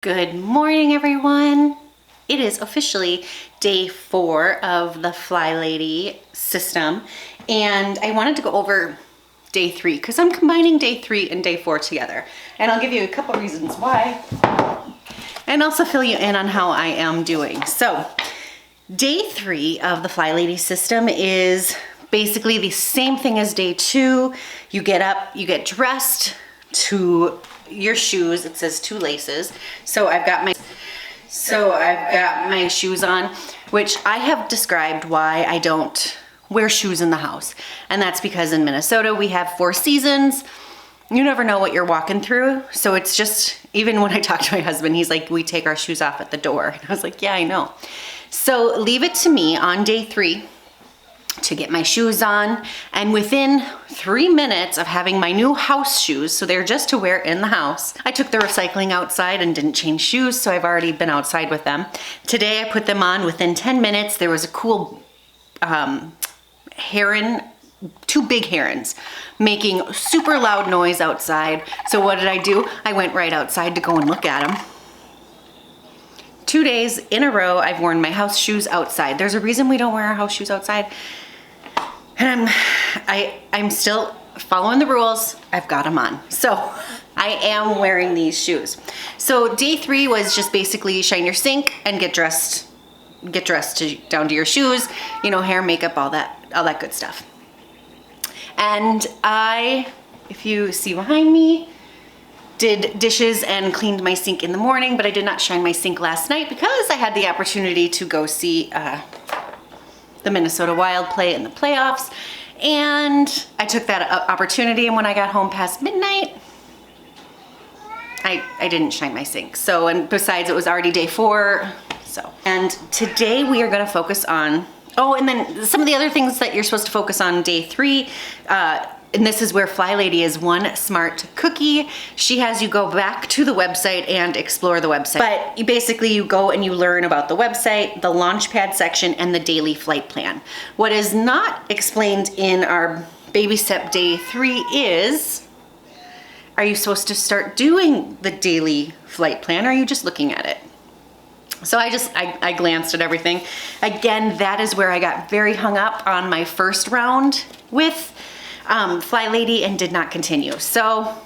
Good morning, everyone. It is officially day 4 of the FlyLady system, and I wanted to go over day 3 because I'm combining day 3 and day 4 together, and I'll give you a couple reasons why and also fill you in on how I am doing. So day 3 of the FlyLady system is basically the same thing as day 2. You get up, you get dressed to your shoes. It says 2 laces. So I've got my shoes on, which I have described why I don't wear shoes in the house. And that's because in Minnesota we have 4 seasons. You never know what you're walking through. So it's just, even when I talk to my husband, he's like, we take our shoes off at the door. And I was like, yeah, I know. So leave it to me on day 3 to get my shoes on, and within 3 minutes of having my new house shoes, so they're just to wear in the house, I took the recycling outside and didn't change shoes, so I've already been outside with them. Today I put them on within 10 minutes. There was a cool heron, 2 big herons making super loud noise outside. So what did I do? I went right outside to go and look at them. 2 days in a row I've worn my house shoes outside. There's a reason we don't wear our house shoes outside. And I'm still following the rules. I've got them on. So I am wearing these shoes. So day 3 was just basically shine your sink and get dressed down to your shoes, you know, hair, makeup, all that good stuff. And if you see behind me, did dishes and cleaned my sink in the morning, but I did not shine my sink last night because I had the opportunity to go see the Minnesota Wild play in the playoffs, and I took that opportunity, and when I got home past midnight, I didn't shine my sink. So, and besides, it was already day 4, so. And today we are gonna focus on, and then some of the other things that you're supposed to focus on day 3, and this is where FlyLady is one smart cookie. She has you go back to the website and explore the website. But you go and you learn about the website, the Launchpad section, and the daily flight plan. What is not explained in our baby step day 3 is, are you supposed to start doing the daily flight plan, or are you just looking at it? So I glanced at everything. Again, that is where I got very hung up on my first round with FlyLady and did not continue. So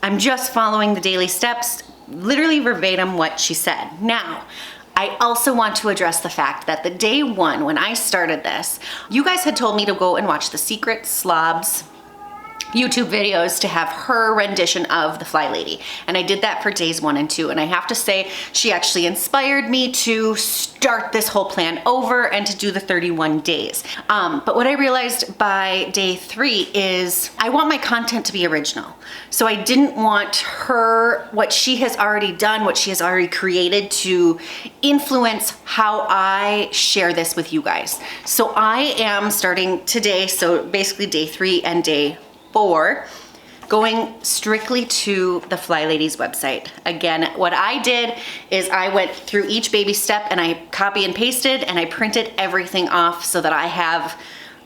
I'm just following the daily steps, literally verbatim what she said. Now, I also want to address the fact that the day 1, when I started this, you guys had told me to go and watch the Secret Slobs YouTube videos to have her rendition of the FlyLady. And I did that for days 1 and 2. And I have to say, she actually inspired me to start this whole plan over and to do the 31 days. But what I realized by day 3 is I want my content to be original. So I didn't want what she has already done, what she has already created, to influence how I share this with you guys. So I am starting today, so basically day 3 and day 4, going strictly to the FlyLady's website. Again, what I did is I went through each baby step and I copy and pasted and I printed everything off so that I have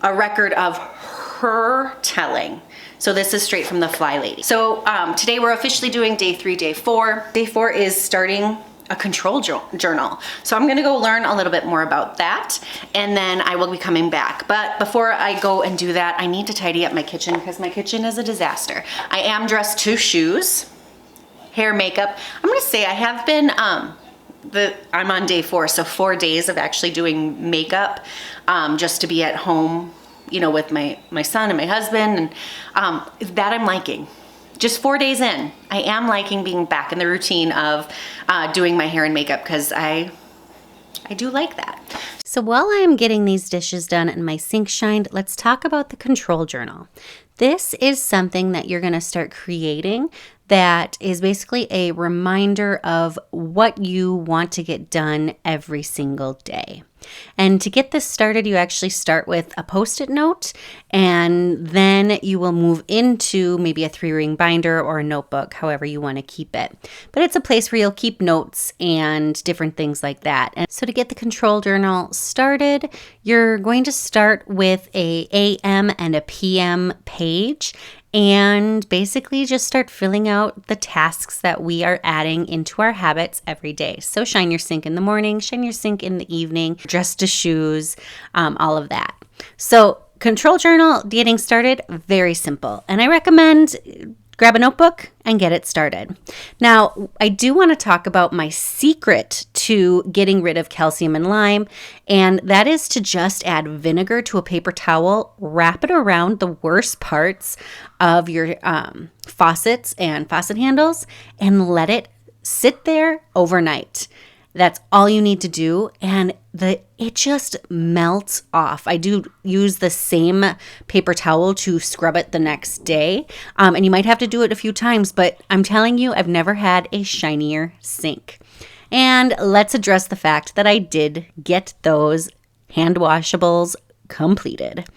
a record of her telling. So this is straight from the FlyLady. So today we're officially doing day 3, day 4. Day 4 is starting a control journal. So I'm gonna go learn a little bit more about that, and then I will be coming back. But before I go and do that, I need to tidy up my kitchen because my kitchen is a disaster. I am dressed to shoes, hair, makeup. I'm gonna say I have been, I'm on day 4, so 4 days of actually doing makeup, just to be at home, you know, with my son and my husband, and that I'm liking. Just 4 days in, I am liking being back in the routine of doing my hair and makeup because I do like that. So while I am getting these dishes done and my sink shined, let's talk about the control journal. This is something that you're going to start creating that is basically a reminder of what you want to get done every single day. And to get this started, you actually start with a Post-it note, and then you will move into maybe a 3-ring binder or a notebook, however you want to keep it. But it's a place where you'll keep notes and different things like that. And so to get the control journal started, you're going to start with a AM and a PM page, and basically just start filling out the tasks that we are adding into our habits every day. So shine your sink in the morning, shine your sink in the evening, dress to shoes, all of that. So control journal, getting started, very simple. And I recommend grab a notebook and get it started. Now, I do want to talk about my secret to getting rid of calcium and lime, and that is to just add vinegar to a paper towel, wrap it around the worst parts of your faucets and faucet handles, and let it sit there overnight. That's all you need to do, and it just melts off. I do use the same paper towel to scrub it the next day, and you might have to do it a few times, but I'm telling you, I've never had a shinier sink. And let's address the fact that I did get those hand washables completed.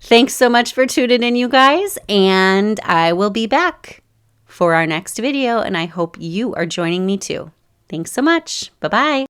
Thanks so much for tuning in, you guys, and I will be back for our next video, and I hope you are joining me too. Thanks so much. Bye-bye.